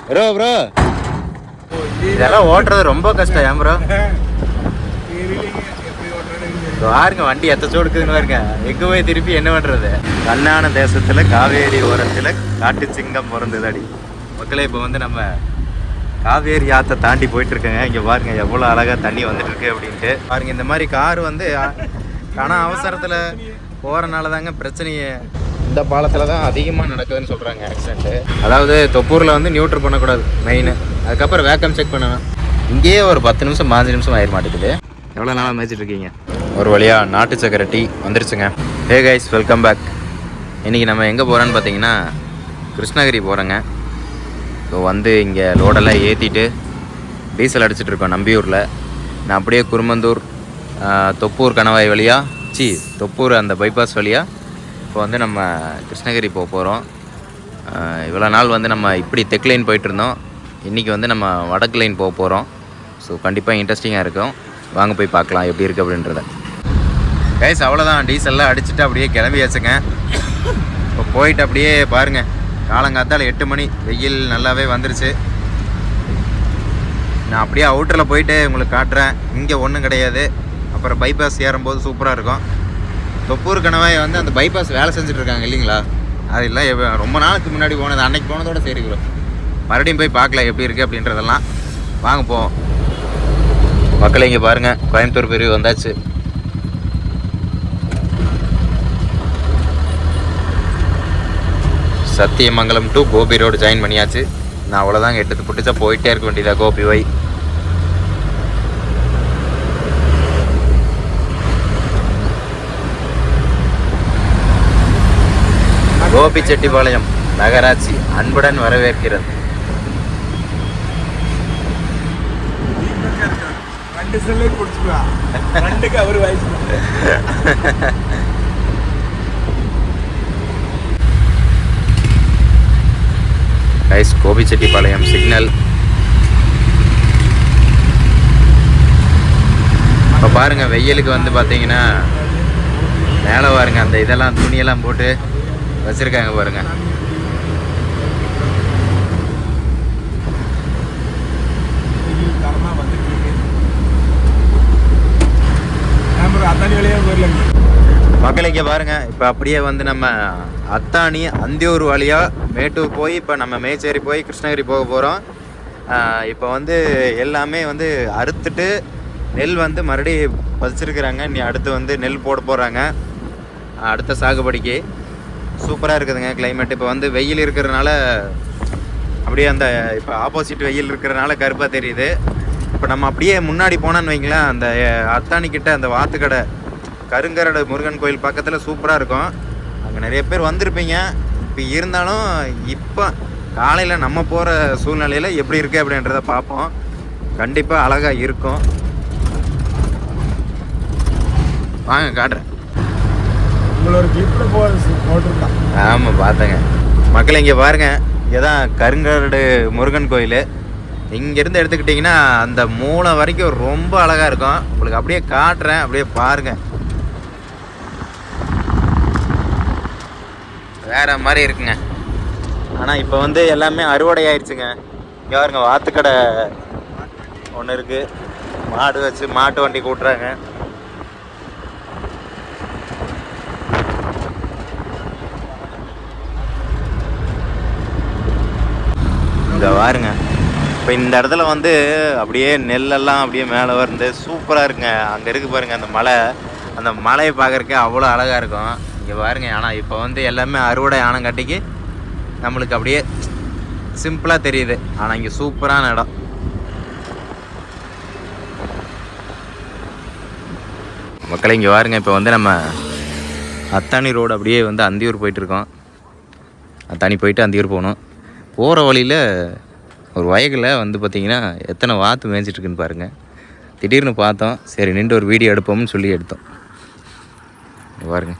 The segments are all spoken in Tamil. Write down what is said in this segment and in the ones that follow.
ப்ரோ ப்ரோ இதெல்லாம் ஓட்டுறது ரொம்ப கஷ்டம் ஏன் ப்ரோ? பாருங்க வண்டி எத்த சோடுக்குதுன்னு பாருங்க. எங்க போய் திருப்பி என்ன பண்றது? கண்ணான தேசத்துல காவேரி ஓரத்துல காட்டு சிங்கம் பிறந்தது அடி மக்களே. இப்போ வந்து நம்ம காவேரி ஆற்றை தாண்டி போயிட்டு இருக்கேங்க. இங்க பாருங்க எவ்வளவு அழகா தண்ணி வந்துட்டு இருக்கு அப்படின்ட்டு பாருங்க. இந்த மாதிரி கார் வந்து ஆனா அவசரத்துல போறனால தாங்க பிரச்சனையே. இந்த பாலத்துல தான் அதிகமாக நடக்குதுன்னு சொல்றாங்க ஆக்சிடென்ட். அதாவது தொப்பூர்ல வந்து நியூட்ரல் பண்ணக்கூடாது மெயின். அதுக்கப்புறம் வேக்கம் செக் பண்ணணும். இங்கேயே ஒரு 10 நிமிஷம் 15 நிமிஷம் ஆயிட மாட்டேங்குது. எவ்வளோ நாளாக மேய்ச்சிட்டு இருக்கீங்க? ஒரு வழியா நாட்டு சக்கரை டீ வந்துருச்சுங்க. Hey guys, welcome back. இன்றைக்கி நம்ம எங்கே போகிறோன்னு பார்த்தீங்கன்னா கிருஷ்ணகிரி போகிறோங்க. ஸோ வந்து இங்கே லோடெல்லாம் ஏற்றிட்டு டீசல் அடிச்சிட்ருக்கோம் நம்பியூரில். நான் அப்படியே குருமந்தூர் தொப்பூர் கணவாய் வழியாக தொப்பூர் அந்த பைபாஸ் வழியாக இப்போ வந்து நம்ம கிருஷ்ணகிரி போக போகிறோம். இவ்வளோ நாள் வந்து நம்ம இப்படி தெற்கு லைன் போயிட்டுருந்தோம். இன்றைக்கி வந்து நம்ம வடக்கு லைன் போக போகிறோம். ஸோ கண்டிப்பாக இன்ட்ரெஸ்டிங்காக இருக்கும். வாங்க போய் பார்க்கலாம் எப்படி இருக்குது அப்படின்றத. கைஸ் அவ்வளோதான், டீசல்லாம் அடிச்சுட்டு அப்படியே கிளம்பியாச்சுங்க. இப்போ போயிட்டு அப்படியே பாருங்கள், காலங்காத்தால் 8 மணி, வெயில் நல்லாவே வந்துருச்சு. நான் அப்படியே அவுட்டரில் போயிட்டு உங்களுக்கு காட்டுறேன். இங்கே ஒன்றும் கிடையாது. அப்புறம் பைபாஸ் ஏறும்போது சூப்பராக இருக்கும். தொப்பூர் கணவாய் வந்து அந்த பைபாஸ் வேலை செஞ்சுட்ருக்காங்க இல்லைங்களா? அது இல்லை, ரொம்ப நாளுக்கு முன்னாடி போனது. அன்னைக்கு போனதோட சரி ப்ரோ. மறுபடியும் போய் பார்க்கலாம் எப்படி இருக்குது அப்படின்றதெல்லாம். வாங்க போவோம் மக்களை. இங்கே பாருங்கள், கோயம்புத்தூர் பிரிவு வந்தாச்சு. Sathyamangalam to Gobi road join பண்ணியாச்சு. நான் அவ்வளோதாங்க, எடுத்து பிடிச்சா போயிட்டே இருக்க வேண்டியதா கோபி வை. கோபிச்செட்டிப்பாளையம் நகராட்சி அன்புடன் வரவேற்கிறது. கோபிச்செட்டிப்பாளையம் சிக்னல். இப்போ பாருங்கள், வெயிலுக்கு வந்து பார்த்தீங்கன்னா மேலே பாருங்க அந்த இதெல்லாம் துணியெல்லாம் போட்டு வச்சுருக்காங்க பாருங்க. மக்கள் இங்கே பாருங்கள், இப்போ அப்படியே வந்து நம்ம அத்தானி அந்தியூர் வழியாக மேட்டூர் போய் இப்போ நம்ம மேச்சேரி போய் கிருஷ்ணகிரி போக போகிறோம். இப்போ வந்து எல்லாமே வந்து அறுத்துட்டு நெல் வந்து மறுபடியும் பதிச்சிருக்கிறாங்க. நீ அடுத்து வந்து நெல் போட போகிறாங்க அடுத்த சாகுபடிக்கு. சூப்பராக இருக்குதுங்க கிளைமேட். இப்போ வந்து வெயில் இருக்கிறதுனால அப்படியே அந்த இப்போ ஆப்போசிட் வெயில் இருக்கிறதுனால கருப்பாக தெரியுது. இப்போ நம்ம அப்படியே முன்னாடி போனான்னு வைங்களேன், அந்த அத்தானிக்கிட்ட அந்த வாத்துக்கடை கருங்கரடு முருகன் கோயில் பக்கத்தில் சூப்பராக இருக்கும். அங்கே நிறைய பேர் வந்திருப்பீங்க. இப்போ இருந்தாலும் இப்போ காலையில் நம்ம போகிற சூழ்நிலையில் எப்படி இருக்குது அப்படின்றத பார்ப்போம். கண்டிப்பாக அழகாக இருக்கும். வாங்க காட்டுறேன். உங்களோட கிளிப்பில் போட்டிருக்கான். ஆமாம் பார்த்தேங்க. மக்கள் இங்கே பாருங்கள், இங்கே தான் கருங்கரடு முருகன் கோயில். இங்கேருந்து எடுத்துக்கிட்டிங்கன்னா அந்த மூலம் வரைக்கும் ரொம்ப அழகாக இருக்கும். உங்களுக்கு அப்படியே காட்டுறேன், அப்படியே பாருங்கள். வேறு மாதிரி இருக்குங்க. ஆனால் இப்போ வந்து எல்லாமே அறுவடை ஆயிடுச்சுங்க. இங்கே பாருங்க, வாத்துக்கடை ஒன்று இருக்குது. மாடு வச்சு மாட்டு வண்டி கூட்டுறாங்க. இங்கே பாருங்க, இப்போ இந்த இடத்துல வந்து அப்படியே நெல்லெல்லாம் அப்படியே மேலே வந்து சூப்பராக இருக்குங்க. அங்கே இருக்குது பாருங்கள் அந்த மலை, அந்த மலையை பார்க்குறக்கே அவ்வளோ அழகாக இருக்கும். இங்கே பாருங்க. ஆனால் இப்போ வந்து எல்லாமே அறுவடை ஆனங்காட்டிக்கு நம்மளுக்கு அப்படியே சிம்பிளாக தெரியுது. ஆனால் இங்கே சூப்பரான இடம். மக்களை இங்கே பாருங்க, இப்போ வந்து நம்ம அத்தானி ரோடு அப்படியே வந்து அந்தியூர் போயிட்டுருக்கோம். அத்தானி போயிட்டு அந்தியூர் போகணும். போகிற வழியில் ஒரு வயலில் வந்து பார்த்திங்கன்னா எத்தனை வாத்து மேய்ஞ்சிட்ருக்குன்னு பாருங்கள். திடீர்னு பார்த்தோம், சரி நின்று ஒரு வீடியோ எடுப்போம்னு சொல்லி எடுத்தோம். பாருங்க,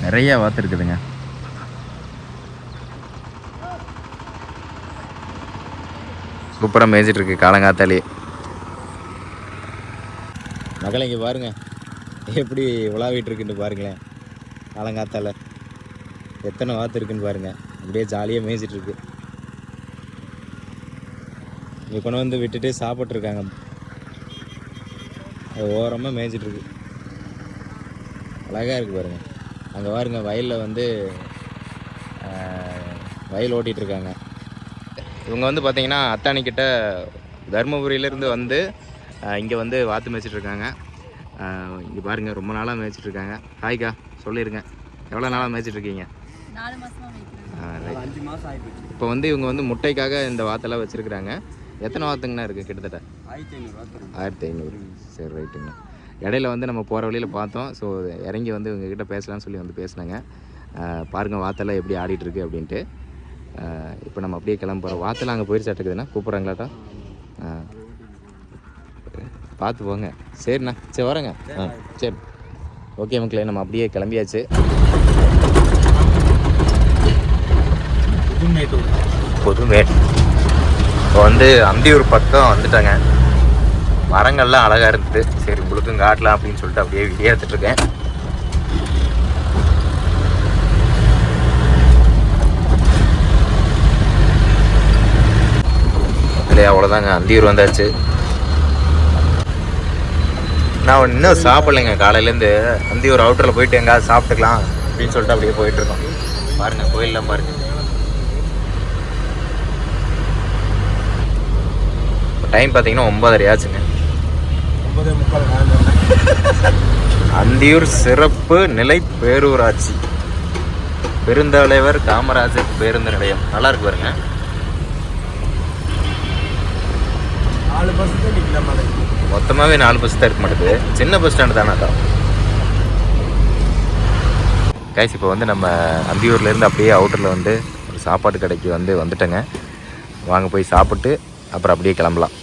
நிறைய வாத்து இருக்குதுங்க. சூப்பராக மேய்ஞ்சிட்ருக்கு காலங்காத்தாலே. மக்களை இங்கே பாருங்கள் எப்படி உலாவிட்டு இருக்குன்னு பாருங்களேன். காலங்காத்தால எத்தனை வாத்து இருக்குன்னு பாருங்கள். அப்படியே ஜாலியாக மேய்ச்சிட்ருக்கு. இங்கே கொண்டு வந்து விட்டுட்டு சாப்பிட்ருக்காங்க. ஓரமாக மேய்ச்சிட்ருக்கு. அழகாக இருக்குது பாருங்கள். அங்கே பாருங்கள் வயலில் வந்து வயல் ஓட்டிகிட்ருக்காங்க. இவங்க வந்து பார்த்திங்கன்னா அத்தானிக்கிட்ட தருமபுரியிலேருந்து வந்து இங்கே வந்து வாத்து மேய்ச்சிட்ருக்காங்க. இங்கே பாருங்கள் ரொம்ப நாளாக மேய்ச்சிட்ருக்காங்க. ஹாய்க்கா சொல்லிடுங்க, எவ்வளோ நாளாக மேய்ச்சிட்ருக்கீங்க? 4 மாதமாக மேய்க்கிறேன். 5 மாதம் ஆகிப்போச்சு. இப்போ வந்து இவங்க வந்து முட்டைக்காக இந்த வாத்தெல்லாம் வச்சுருக்குறாங்க. எத்தனை வாத்துங்கண்ணா இருக்குது? கிட்டத்தட்ட 1500. சரி ரைட்டுங்க. இடையில வந்து நம்ம போகிற வழியில் பார்த்தோம். ஸோ இறங்கி வந்து இவங்ககிட்ட பேசலாம்னு சொல்லி வந்து பேசினாங்க. பாருங்கள் வாத்தெல்லாம் எப்படி ஆடிட்டுருக்கு அப்படின்ட்டு. இப்போ நம்ம அப்படியே கிளம்ப போகிறோம். வாத்தெல்லாம் அங்கே போயிடுச்சாட்டுக்குதுண்ணா, கூப்பிட்றாங்களாட்டா? பார்த்து போங்க. சரிண்ணா, சரி வரேங்க. சரி ஓகே மக்களே, நம்ம அப்படியே கிளம்பியாச்சு. புதுமேட் இப்போ வந்து அந்தியூர் பக்கம் வந்துட்டாங்க. மரங்கள்லாம் அழகாக இருந்தது. சரி உங்களுக்கும் காட்டலாம் அப்படின்னு சொல்லிட்டு அப்படியே வீடியோ எடுத்துட்ருக்கேன். இல்லையா, அவ்வளோதாங்க, அந்தியூர் வந்தாச்சு. நான் இன்னும் சாப்பிட்லைங்க. காலையிலேருந்து அந்தியூர் அவுட்டரில் போயிட்டு எங்கேயாவது சாப்பிட்டுக்கலாம் அப்படின்னு சொல்லிட்டு அப்படியே போயிட்டுருக்கோம். பாருங்கள் கோயிலெலாம் பாருங்கள். டைம் பார்த்தீங்கன்னா 9:30 ஆச்சுங்க. 9:45. அந்தியூர் சிறப்பு நிலை பேரூராட்சி பெருந்தலைவர் காமராஜர் பேருந்து நிலையம். நல்லா இருக்கு பாருங்க. 4 பஸ் தான் நிற்கல மாதிரி. மொத்தமாகவே 4 பஸ் தான் இருக்க மாட்டேது. சின்ன பஸ் ஸ்டாண்டு தானே தான். கைஸ் இப்போ வந்து நம்ம அந்தியூர்லேருந்து அப்படியே அவுட்டரில் வந்து ஒரு சாப்பாடு கடைக்கு வந்துட்டேங்க. வாங்க போய் சாப்பிட்டு அப்புறம் அப்படியே கிளம்பலாம்.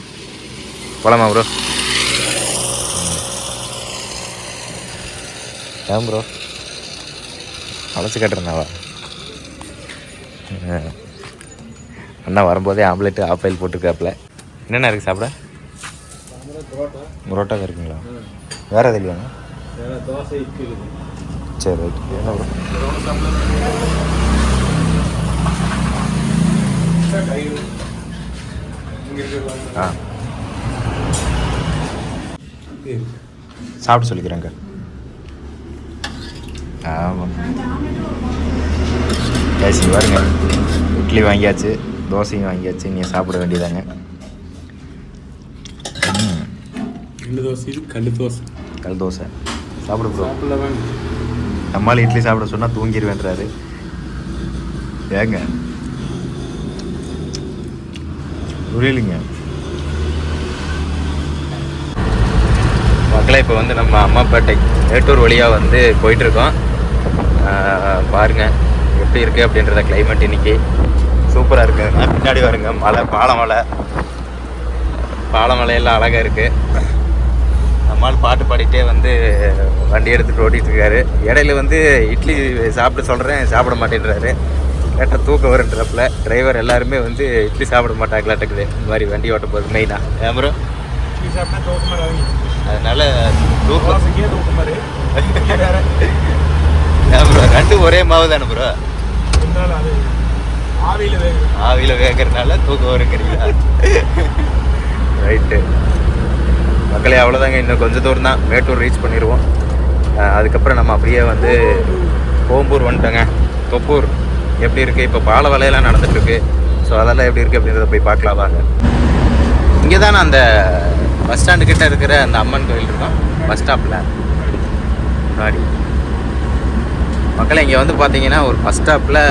போகலாமா ப்ரோ? ஏன் ப்ரோ அழைச்சி கட்டுறேனாவா? அண்ணா வரும்போதே ஆம்லேட்டு ஆப்பிள் போட்டுருக்காப்புல. என்னென்ன இருக்குது சாப்பிட? புரோட்டா இருக்குங்களா? வேறு எது இல்லையாண்ணா? தோசை இட்லி. சரி ரைட். என்ன ப்ரோ? ஆ சாப்பிட்டு சொல்லிக்கிறேங்க. ஆமாம் பேசி பாருங்க. இட்லி வாங்கியாச்சு, தோசையும் வாங்கியாச்சு. நீங்கள் சாப்பிட வேண்டியதாங்க. தோசை, கல் தோசை. கல் தோசை சாப்பிட ப்ரோ. நம்மளால் இட்லி சாப்பிட சொன்னால் தூங்கிடுவேன்றாரு. ஏங்க புரியலைங்க மக்களே. இப்போ வந்து நம்ம அம்மாப்பேட்டை மேட்டூர் வழியாக வந்து போயிட்டுருக்கோம். பாருங்கள் எப்படி இருக்குது அப்படின்றத. கிளைமேட் இன்றைக்கி சூப்பராக இருக்குதுங்க. பின்னாடி வருங்க மலை, பாலமலையெல்லாம் அழகாக இருக்குது. நம்மால் பாட்டு பாடிட்டே வந்து வண்டி எடுத்துகிட்டு ஓட்டிகிட்டு இருக்காரு. இடையில வந்து இட்லி சாப்பிட சொல்கிறேன், சாப்பிட மாட்டேன்றாரு. கேட்டால் தூக்கம் வருன்றப்பல டிரைவர் எல்லாருமே வந்து இட்லி சாப்பிட மாட்டாங்களாட்டுக்குது இந்த மாதிரி வண்டி ஓட்டும் போது மெயினாக. ஏன் ப்ரோ? இட்லி சாப்பிட்டா தூக்கம் அதனால தூக்கம். தூக்கம் ஏன் ப்ரோ ரெண்டும் ஒரே மாவு தானே ப்ரோ? ஆவியில் வேகிறதுனால தூக்கம் வருங்கிறீங்களா? ரைட்டு மக்களே, அவ்வளோதாங்க. இன்னும் கொஞ்சம் தூரம் தான், மேட்டூர் ரீச் பண்ணிடுவோம். அதுக்கப்புறம் நம்ம அப்படியே வந்து கோம்பூர் வந்துட்டோங்க. தொப்பூர் எப்படி இருக்குது? இப்போ பால வேலையெல்லாம் நடந்துகிட்ருக்கு. ஸோ அதெல்லாம் எப்படி இருக்குது அப்படின்றத போய் பார்க்கலாம் வாங்க. இங்கே தானே அந்த பஸ் ஸ்டாண்டு கிட்டே இருக்கிற அந்த அம்மன் கோயில் இருக்கும், பஸ் ஸ்டாப்பில் முன்னாடி. மக்களே இங்கே வந்து பார்த்தீங்கன்னா ஒரு பஸ் ஸ்டாப்பில்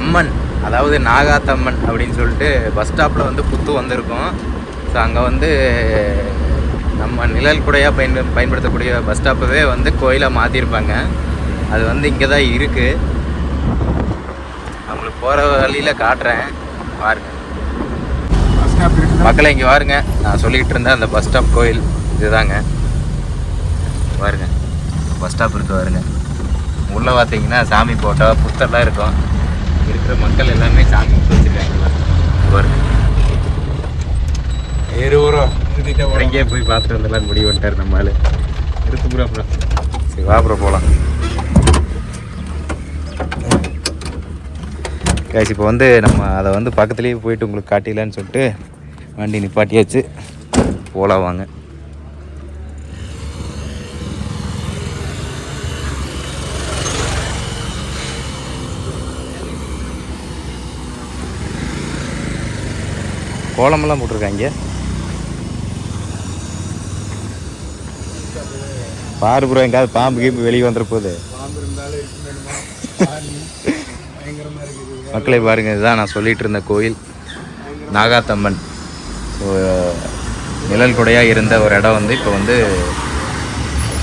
அம்மன், அதாவது நாகாத்தம்மன் அப்படின்னு சொல்லிட்டு பஸ் ஸ்டாப்பில் வந்து புத்து வந்திருக்கும். ஸோ அங்கே வந்து நம்ம நிழல் குடையாக பயன்படுத்தக்கூடிய பஸ் ஸ்டாப்பவே வந்து கோயிலாக மாற்றிருப்பாங்க. அது வந்து இங்கே தான் இருக்குது. அவங்களுக்கு போகிற வழியில் காட்டுறேன் பாருங்கள். மக்களை இங்கே பாருங்க, நான் சொல்லிக்கிட்டு இருந்தேன் அந்த பஸ் ஸ்டாப் கோயில் இதுதாங்க. பாருங்க பஸ் ஸ்டாப் இருக்கு பாருங்க. உள்ளே பார்த்தீங்கன்னா சாமி போட்டோ புத்தெல்லாம் இருக்கும். இருக்கிற மக்கள் எல்லாமே சாமி வச்சுருக்காங்க பாருங்க. 20 ரூபா இறங்கியே போய் பார்த்துட்டு வந்தெல்லாம் முடிவு பண்ணிட்டார் நம்ம ஆளு. இருக்கு ப்ரோ அப்புறம் சரி வா ப்ரோ போகலாம். கேஸ் இப்போ வந்து நம்ம அதை வந்து பக்கத்துலேயே போயிட்டு உங்களுக்கு காட்டிடலான்னு சொல்லிட்டு வண்டி நிப்பாட்டியாச்சு. போகலாம் வாங்க. கோலமெல்லாம் போட்டிருக்காங்க பாரு ப்ரோ. எங்காவது பாம்பு கீம்பு வெளியே வந்துட போகுது. மக்களை பாருங்க, இதுதான் நான் சொல்லிட்டு இருந்த கோயில் நாகாத்தம்மன். ஸோ நிழல் கொடையாக இருந்த ஒரு இடம் வந்து இப்போ வந்து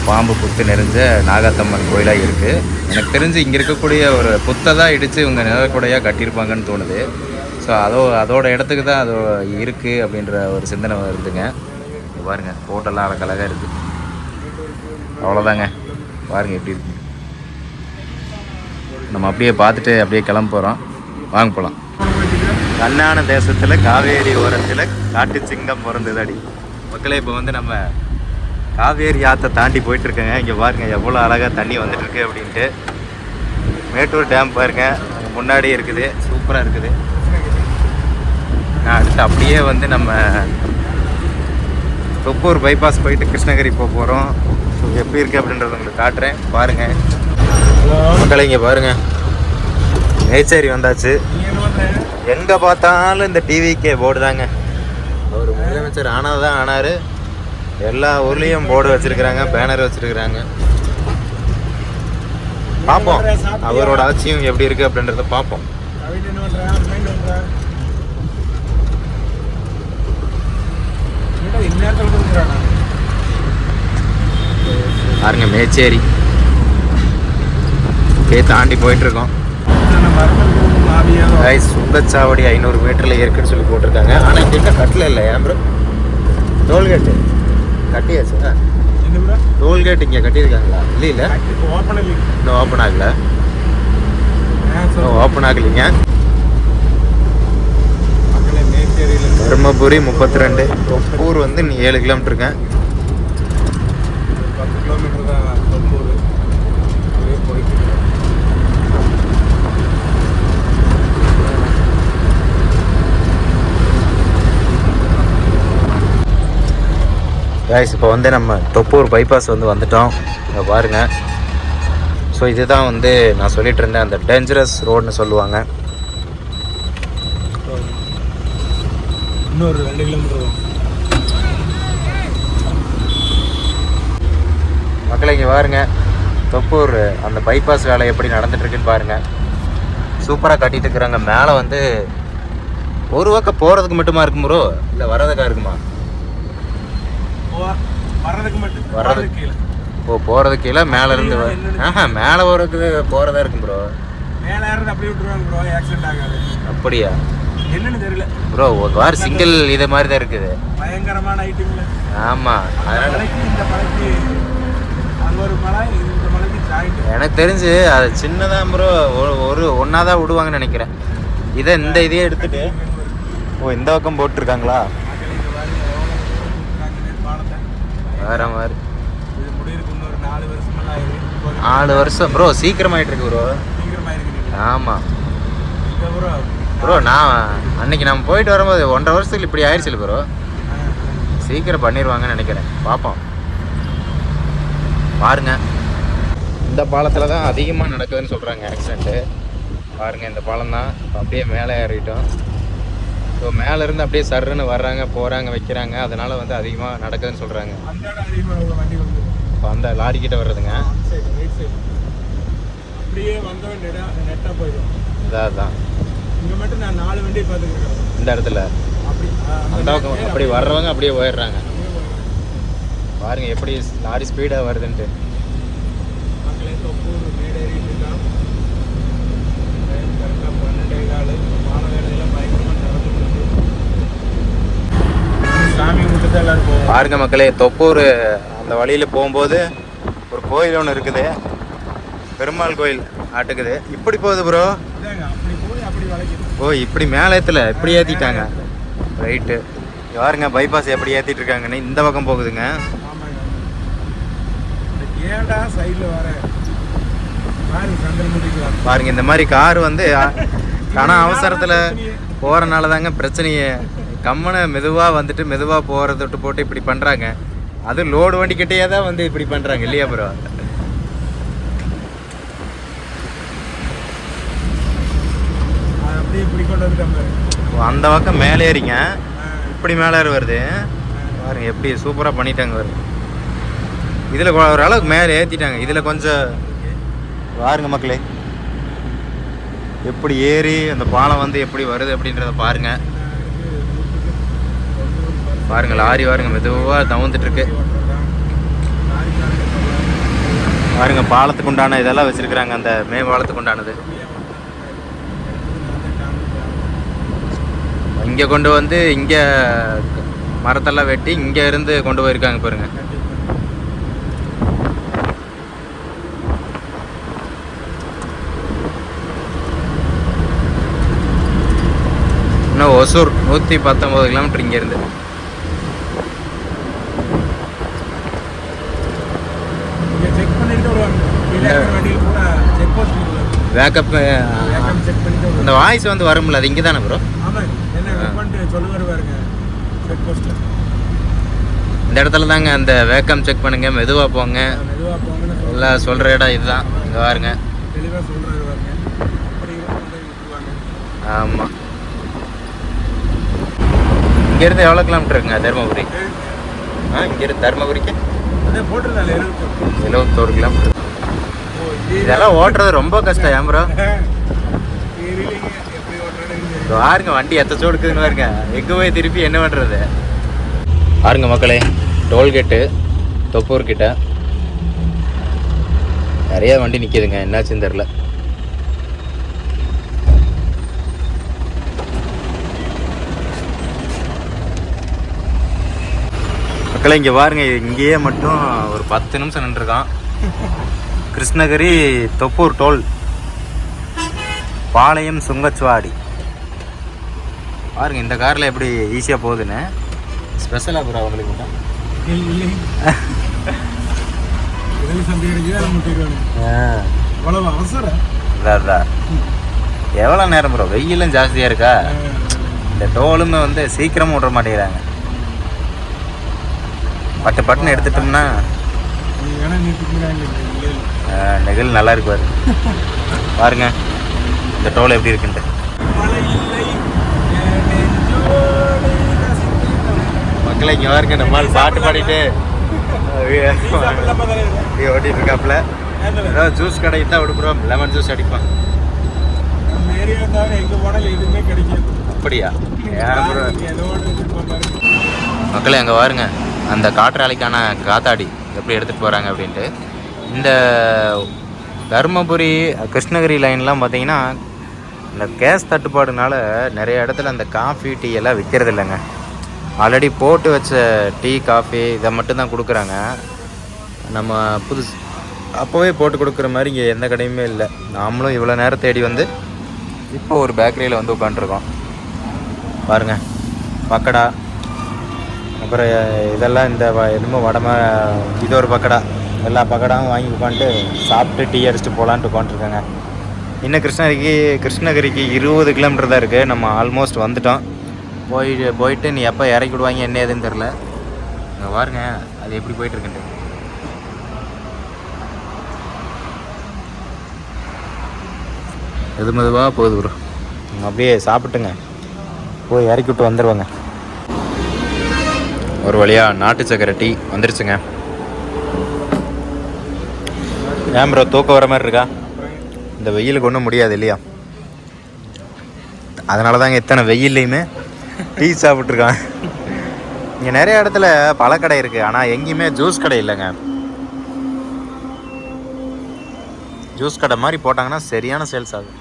பாம்பு புத்து நிறைஞ்ச நாகாத்தம்மன் கோயிலாக இருக்குது. எனக்கு தெரிஞ்சு இங்கே இருக்கக்கூடிய ஒரு புத்தை தான் இடித்து இவங்க நிழல் கொடையாக கட்டியிருப்பாங்கன்னு தோணுது. ஸோ அதோட இடத்துக்கு தான் அது இருக்குது அப்படின்ற ஒரு சிந்தனை வருதுங்க. பாருங்கள் ஃபோட்டோலாம் அழகழகாக இருக்குது. அவ்வளோதாங்க, பாருங்கள் எப்படி இருக்கு. நம்ம அப்படியே பார்த்துட்டு அப்படியே கிளம்ப போகிறோம். வாங்க போகலாம். கண்ணான தேசத்தில் காவேரி ஓரத்தில் காட்டு சிங்கம் பிறந்ததடி. மக்களே இப்போ வந்து நம்ம காவேரி ஆற்றை தாண்டி போயிட்டுருக்கேங்க. இங்கே பாருங்கள் எவ்வளோ அழகாக தண்ணி வந்துட்டுருக்கு அப்படின்ட்டு. மேட்டூர் டேம் பாருங்கள் முன்னாடி இருக்குது, சூப்பராக இருக்குது. நான் அடுத்து அப்படியே வந்து நம்ம தொப்பூர் பைபாஸ் போயிட்டு கிருஷ்ணகிரி போக போகிறோம். ஸோ எப்படி இருக்குது அப்படின்றத உங்களுக்கு காட்டுறேன் பாருங்கள். மக்களை இங்கே பாருங்கள் மேச்சேரி வந்தாச்சு. எங்கே பார்த்தாலும் இந்த டிவிக்கே போர்டு தாங்க. அவர் முதலமைச்சர் ஆனது தான் ஆனார். எல்லா ஊர்லேயும் போர்டு வச்சுருக்குறாங்க, பேனர் வச்சுருக்குறாங்க. பார்ப்போம் அவரோட ஆட்சியும் எப்படி இருக்குது அப்படின்றத பார்ப்போம். பாருங்க மேச்சேரி தாண்டி போயிட்டுருக்கோம். சுங்கச்சாவடி 500 மீட்டரில் இருக்குன்னு சொல்லி போட்டிருக்காங்க. ஆனால் இங்கே இன்னும் கட்டல இல்லை. ஏன் ப்ரோ டோல்கேட்டு கட்டியாச்சா? டோல்கேட் இங்கே கட்டியிருக்காங்களா? இல்லை இன்னும் ஓப்பன் ஆகல. ஓப்பன் ஆகலைங்க. தருமபுரி 32, தொப்பூர் வந்து 7 கிலோமீட்டருங்க. 10 கிலோமீட்டர் தான் தொப்பூர். போயிட்டு கைஸ் இப்போ வந்து நம்ம தொப்பூர் பைபாஸ் வந்து வந்துட்டோம். இங்கே பாருங்கள். ஸோ இதுதான் வந்து நான் சொல்லிட்டு இருந்தேன் அந்த டேஞ்சரஸ் ரோடுன்னு சொல்லுவாங்க. இன்னொரு 2 கிலோமீட்டர். மக்களை இங்கே பாருங்க தொப்பூர் அந்த பைபாஸ் வேலை எப்படி நடந்துட்டுருக்குன்னு பாருங்கள். சூப்பராக கட்டிட்டு இருக்கிறாங்க. மேலே வந்து ஒரு பக்கம் போகிறதுக்கு மட்டுமா இருக்கும் ப்ரோ, இல்லை வர்றதுக்கா இருக்குமா? வர்றதுக்கு ஓ போகிறதுக்கு கீழே மேலே இருந்து மேலே போகிறதா இருக்கும் ப்ரோ. மேலே இருந்து அப்படியே விட்டுருவாங்க ப்ரோ, ஆக்சிடென்ட் ஆகாது. அப்படியா? என்னன்னு தெரியல ப்ரோ. ஒரு வாரம் சிங்கிள் இதே மாதிரி தான் இருக்குது. பயங்கரமான ஐட்டம்ல. ஆமாம், அதனால இந்த மலைக்கு அங்கே ஒரு மலை, இந்த மலைக்கு ஜாயிண்ட். எனக்கு தெரிஞ்சு அது சின்னதான் ப்ரோ. ஒன்றா தான் விடுவாங்கன்னு நினைக்கிறேன். இதை இந்த இதையே எடுத்துட்டு ஓ இந்த பக்கம் போட்டிருக்காங்களா? வேற மாதிரி. இது முடியிருக்கு இன்னொரு 4 வருஷமெல்லாம் ஆயிருக்கு. 4 வருஷம் ப்ரோ. சீக்கிரமாயிட்டு இருக்கு ப்ரோ. சீக்கிரமாயிருக்கு. ஆமாம் ப்ரோ. நான் அன்னைக்கு நம்ம போயிட்டு வரும்போது 1.5 வருஷத்துக்கு இப்படி ஆயிடுச்சு ப்ரோ. சீக்கிரம் பண்ணிடுவாங்கன்னு நினைக்கிறேன். பார்ப்போம். பாருங்க இந்த பாலத்தில் தான் அதிகமாக நடக்குதுன்னு சொல்கிறாங்க ஆக்சிடென்ட்டு. பாருங்கள் இந்த பாலம் தான். அப்படியே மேலே ஏறிட்டோம். ஸோ மேலேருந்து அப்படியே சர்ன்னு வர்றாங்க போகிறாங்க வைக்கிறாங்க. அதனால் வந்து அதிகமாக நடக்குதுன்னு சொல்கிறாங்க. இப்போ அந்த லாரிக்கிட்ட வர்றதுங்க அப்படியே வந்தவன் நெட்டாக போயிடும். இதான் இங்கே மட்டும் நான் 4 வண்டியை பார்த்துக்கிறேன் இந்த இடத்துல. அந்த பக்கம் அப்படி வர்றவங்க அப்படியே போயிடுறாங்க. பாருங்க எப்படி லாரி ஸ்பீடாக வருதுன்ட்டு. மக்களே தொப்பூர் மேடேறிட்டு தான் கரெக்டாக 12:15 வான வேலையெல்லாம் பயங்கரமாக நடந்துட்டு இருக்கு. சாமி கும்பிட்டு தான் எல்லாரும் போவோம். பாருங்க மக்களே தொப்பூர் அந்த வழியில் போகும்போது ஒரு கோயில் ஒன்று இருக்குது. பெருமாள் கோயில் ஆட்டுக்குது. இப்படி போகுது ப்ரோ. அப்படி போய் அப்படி வளைக்குது. ஓ இப்படி மேலே ஏற்றல இப்படி ஏற்றிட்டாங்க. ரைட்டு. பாருங்க பைபாஸ் எப்படி ஏற்றிட்டு இருக்காங்கன்னு. இந்த பக்கம் போகுதுங்க. ஆமாங்க. ஏன்டா சைடில் வர பாருங்க சந்தல் முடிக்கலாம். பாருங்க இந்த மாதிரி கார் வந்து ஆனால் அவசரத்தில் போகிறனால தாங்க பிரச்சனையே. கம்மனை மெதுவாக வந்துட்டு மெதுவாக போகிறத விட்டு போட்டு இப்படி பண்ணுறாங்க. அது லோடு வண்டிக்கிட்டே தான் வந்து இப்படி பண்ணுறாங்க இல்லையா ப்ரோ? அப்படியே இப்படி கொண்டு வந்துட்டாங்க. அந்த பக்கம் மேலே ஏறிங்க இப்படி மேலே வருது பாருங்க. எப்படி சூப்பராக பண்ணிட்டாங்க வருது. இதில் ஓரளவுக்கு மேலே ஏற்றிட்டாங்க. இதில் கொஞ்சம் பாருங்க மக்களே எப்படி ஏறி அந்த பாலம் வந்து எப்படி வருது அப்படின்றத பாருங்க. பாருங்க லாரி பாருங்க மெதுவாக தவந்துட்டு இருக்கு. பாருங்க பாலத்துக்கு உண்டான இதெல்லாம் வச்சிருக்கிறாங்க. அந்த மேம்பாலத்துக்கு உண்டானது இங்கே கொண்டு வந்து இங்கே மரத்தெல்லாம் வெட்டி இங்கே இருந்து கொண்டு போயிருக்காங்க பாருங்க. இன்னும் ஒசூர் 119 கிலோமீட்டர் இங்கேருந்து. செக் பண்ணிட்டு வண்டியில் கூட செக் போஸ்ட் பேக்கப் செக் பண்ணிட்டு அந்த வாய்ஸ் வந்து வரும்ல, அது இங்கே தானே ப்ரோ? ஆமாங்க. என்ன பண்ணிட்டு சொல்லுவார் பாருங்க செக் போஸ்ட்டில். இந்த இடத்துல தாங்க அந்த வேக்கம் செக் பண்ணுங்க, மெதுவாக போங்க, மெதுவாக போங்கன்னு எல்லாம் சொல்கிற இடம் இதுதான். இங்கே பாருங்க தெளிவாக சொல்கிறாரு பாருங்க. அப்படி விட்டுருவாங்க. ஆமாம். இங்கேருந்து எவ்வளோ கிலோமீட்டர் இருக்குங்க தருமபுரி? இங்கேருந்து தருமபுரிக்கு அதே போட்டுருந்தால 71 கிலோமீட்டர். இதெல்லாம் ஓட்டுறது ரொம்ப கஷ்டம் ஏன் ப்ரோ? தெரியலைங்க எப்படி ஓட்டுறாரு. பாருங்க வண்டி எத்த சோடுக்குதுன்னு பாருங்க. எங்கே போய் திருப்பி என்ன பண்ணுறது? பாருங்க மக்களே டோல்கேட்டு தொப்பூர் கிட்ட நிறைய வண்டி நிற்கிதுங்க. என்னாச்சுன்னு தெரில. மக்களே இங்கே பாருங்க இங்கேயே மட்டும் ஒரு 10 நிமிஷம் நின்றுருக்கான். கிருஷ்ணகிரி தொப்பூர் டோல் பாளையம் சுங்கச்சுவாடி. பாருங்க இந்த காரில் எப்படி ஈஸியாக போகுதுன்னு. ஸ்பெஷலாக ப்ரோ அவங்களுக்கு தான். அதான் எவ்வளோ நேரம் ப்ரோ? வெயிலும் ஜாஸ்தியாக இருக்கா. இந்த டோலுமே வந்து சீக்கிரமாக விட்ற மாட்டேங்கிறாங்க. பட்டு பட்டுன்னு எடுத்துட்டோம்னா நெகிழ் நல்லா இருக்கு பாரு. பாருங்க இந்த டோல் எப்படி இருக்குன்ட்டு. மக்களை இங்கே பாருங்க நம்மால் பாட்டு பாடிட்டு ஓட்டிட்டு இருக்காப்புல. ஏதாவது ஜூஸ் கடை தான் விடுப்புறோம். லெமன் ஜூஸ் அடிப்பான். அப்படியா? மக்களே அங்கே பாருங்க அந்த காற்றாலைக்கான காத்தாடி எப்படி எடுத்துகிட்டு போகிறாங்க அப்படின்ட்டு. இந்த தருமபுரி கிருஷ்ணகிரி லைன்லாம் பார்த்தீங்கன்னா இந்த கேஸ் தட்டுப்பாடுனால நிறைய இடத்துல அந்த காஃபி டீ எல்லாம் விற்கிறது இல்லைங்க. ஆல்ரெடி போட்டு வச்ச டீ காஃபி இதை மட்டும்தான் கொடுக்குறாங்க. நம்ம புதுசு அப்போவே போட்டு கொடுக்குற மாதிரி இங்கே எந்த கடையுமே இல்லை. நாமளும் இவ்வளோ நேரம் தேடி வந்து இப்போ ஒரு பேக்கரியில் வந்து உட்காண்ட்ருக்கோம். பாருங்கள் பக்கடா, அப்புறம் இதெல்லாம் இந்த என்னமோ வடமை, இது ஒரு பக்கடா. எல்லா பக்கடாவும் வாங்கி உட்காந்துட்டு சாப்பிட்டு டீ அடிச்சுட்டு போகலான்ட்டு உட்காந்துருக்காங்க. இன்னும் கிருஷ்ணகிரிக்கு 20 கிலோமீட்டர் தான் இருக்குது. நம்ம ஆல்மோஸ்ட் வந்துட்டோம். போயிட்டு நீ எப்போ இறக்கி விடுவாங்க என்ன ஏதுன்னு தெரில. அங்கே பாருங்க அது எப்படி போயிட்டுருக்குன்ட்டு. மெதுவாக போகுது ப்ரோ. அப்படியே சாப்பிட்டுங்க போய் இறக்கி விட்டு வந்துடுவாங்க. ஒரு வழியாக நாட்டு சக்கரை டீ வந்துருச்சுங்க. ஏன் ப்ரோ தூக்கம் வர மாதிரி இருக்கா? இந்த வெயிலுக்கு ஒன்றும் முடியாது இல்லையா? அதனால தாங்க இத்தனை வெயில்லையுமே டீ சாப்பிட்ருக்கான். இங்கே நிறைய இடத்துல பழக்கடை இருக்குது, ஆனால் எங்கேயுமே ஜூஸ் கடை இல்லைங்க. ஜூஸ் கடை மாதிரி போட்டாங்கன்னா சரியான சேல்ஸ் ஆகும்.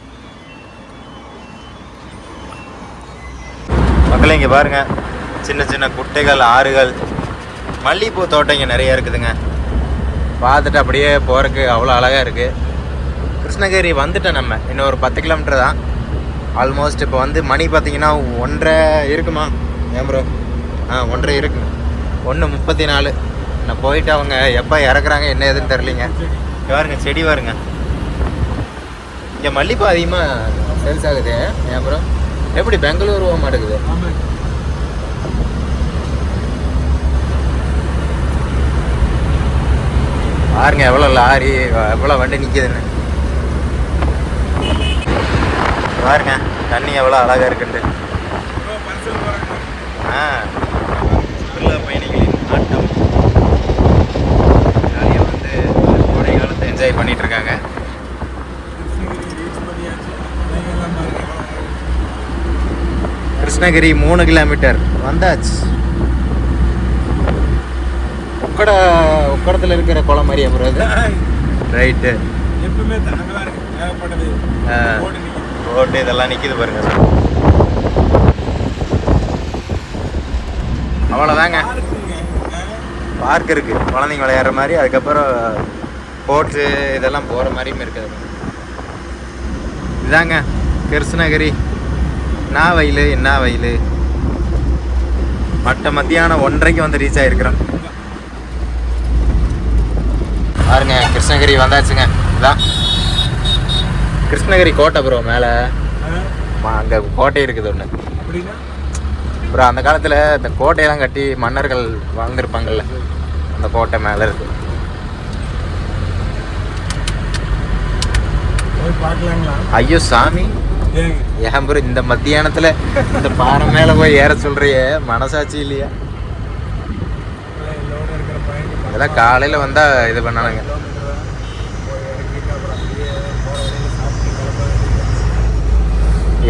மக்களே இங்கே பாருங்கள் சின்ன சின்ன குட்டைகள், ஆறுகள், மல்லிகைப்பூ தோட்டம் இங்கே நிறையா இருக்குதுங்க. பார்த்துட்டு அப்படியே போகிறதுக்கு அவ்வளோ அழகாக இருக்குது. கிருஷ்ணகிரி வந்துட்டேன். நம்ம இன்னும் ஒரு 10 கிலோமீட்டர் தான் ஆல்மோஸ்ட். இப்போ வந்து மணி பார்த்திங்கன்னா 1:30 இருக்குமா? ஏன் ப்ரோ 1.5 இருக்குங்க. 1:34. நான் போயிட்டு அவங்க எப்போ இறக்குறாங்க என்ன ஏதுன்னு தெரிலிங்க. பாருங்க செடி பாருங்க. இங்கே மல்லிப்பூ அதிகமாக சேல்ஸ் ஆகுது. அப்புறம் எப்படி பெங்களூர் போக மாட்டேங்குது? பாருங்க எவ்வளோ லாரி எவ்வளோ வண்டி நிற்கிதுன்னு. பாருங்க தண்ணி எவ்வளோ அழகாக இருக்குன்ட்டு. சுற்றுலா பயணிகளின் ஆட்டம் ஜாலியாக வந்து கோடை காலத்தை என்ஜாய் பண்ணிட்டு இருக்காங்க. கிருஷ்ணகிரி 3 கிலோமீட்டர் வந்தாச்சு. உக்கடத்தில் இருக்கிற குளம் மாதிரி அப்புறம் அது ரைட்டு. எப்பவுமே ரோட்டு இதெல்லாம் நிற்கிது பாருங்க. அவ்வளோதாங்க. பார்க் இருக்குது குழந்தைங்க விளையாடுற மாதிரி. அதுக்கப்புறம் ஸ்போர்ட்ஸு இதெல்லாம் போகிற மாதிரியும் இருக்குது. இதாங்க கிருஷ்ணகிரி. என்ன வயல் மத்தியானம் 1:30 வந்து ரீச் ஆகிருக்கிறோம். பாருங்க கிருஷ்ணகிரி வந்தாச்சுங்க. இதான் கிருஷ்ணகிரி கோட்டை ப்ரோ. மேலே அங்கே கோட்டை இருக்குது ஒன்று. அப்புறம் அந்த காலத்தில் இந்த கோட்டையெல்லாம் கட்டி மன்னர்கள் வாழ்ந்துருப்பாங்கல்ல, அந்த கோட்டை மேலே இருக்கு. ஐயோ சாமி, ஏன் ப்ரோ இந்த மத்தியானத்தில் இந்த பாறை மேலே போய் ஏற சொல்றிய? மனசாட்சி இல்லையா? அதெல்லாம் காலையில் வந்தால் இது பண்ணானுங்க.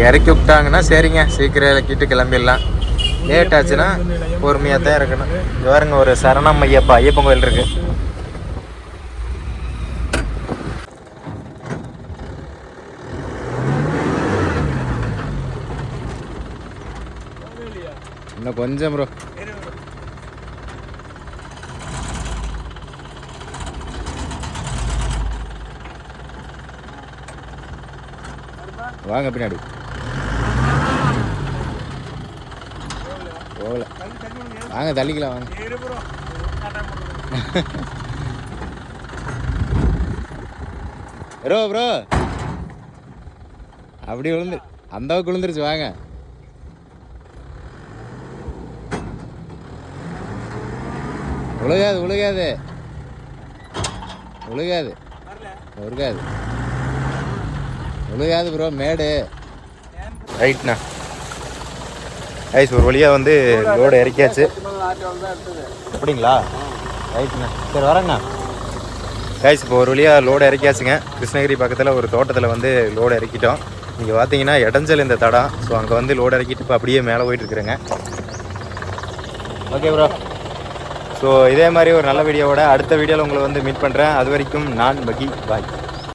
இறக்கி விட்டாங்கன்னா சரிங்க, சீக்கிரம் இறக்கிட்டு கிளம்பிடலாம். லேட் ஆச்சுன்னா பொறுமையாக தான் இருக்கணும். இது பாருங்க ஒரு சரணம் ஐயப்பன் கோயில் இருக்கு. இன்னும் கொஞ்சம் ப்ரோ. வாங்க பின்னாடி போகல. வாங்க தள்ளிக்கலாம் வாங்க. ப்ரோ அப்படி விழுந்து அந்த விழுந்துருச்சு. வாங்க. உழுகாது உழுகாது உழுகாது உழுகாது உழுகாது ப்ரோ. மேடு ரைட்ண்ணா. ஐஸ் ஒரு வழியாக வந்து லோடு இறக்கியாச்சு. அப்படிங்களா? ரைட்ண்ணா, சரி வரேங்கண்ணா. கைஸ் இப்போ ஒரு வழியாக லோடு இறக்கியாச்சுங்க. கிருஷ்ணகிரி பக்கத்தில் ஒரு தோட்டத்தில் வந்து லோடு இறக்கிட்டோம். இங்கே பார்த்தீங்கன்னா இடைஞ்சல் இந்த தடம். ஸோ அங்கே வந்து லோடு இறக்கிட்டு இப்போ அப்படியே மேலே போயிட்டுருக்குறேங்க. Okay bro. ஸோ இதே மாதிரி ஒரு நல்ல வீடியோவோட அடுத்த வீடியோவில் உங்களை வந்து மீட் பண்ணுறேன். அது வரைக்கும் நான் பகி பாய்.